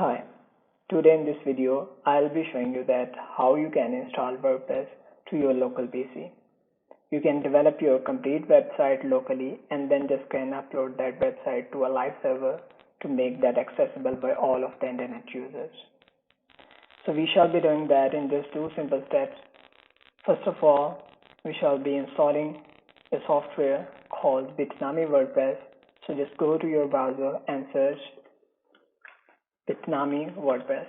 Hi, today in this video I'll be showing you that how you can install WordPress to your local PC. You can develop your complete website locally and then just can upload that website to a live server to make that accessible by all of the internet users. So we shall be doing that in just two simple steps. First of all, we shall be installing a software called Bitnami WordPress. So just go to your browser and search Bitnami WordPress.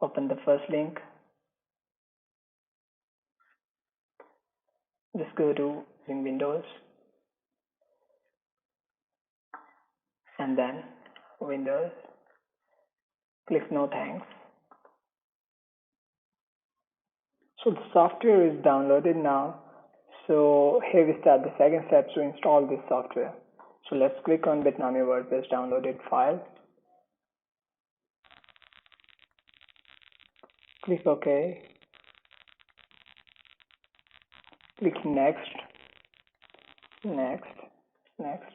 Open the first link. Just go to Windows and then Windows. Click No Thanks. So the software is downloaded now. So here we start the second step to install this software. So let's click on Bitnami WordPress downloaded file. Click OK. Click Next, Next, Next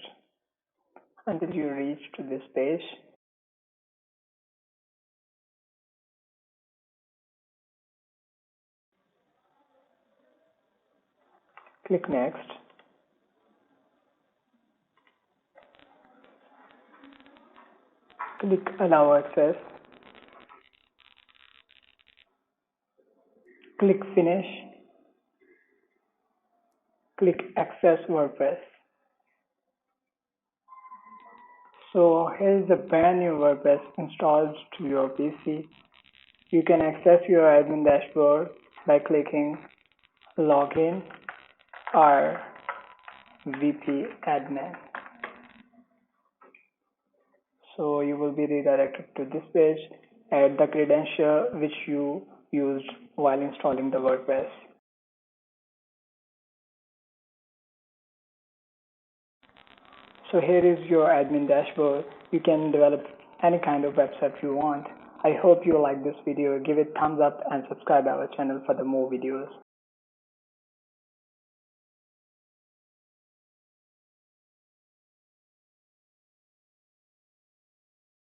until you reach to this page. Click Next. Click Allow Access. Click Finish. Click Access WordPress. So here is a brand new WordPress installed to your PC. You can access your admin dashboard by clicking Login or VP Admin. So you will be redirected to this page. Add the credential which you used while installing the WordPress. So here is your admin dashboard. You can develop any kind of website you want. I hope you like this video. Give it thumbs up and subscribe our channel for the more videos.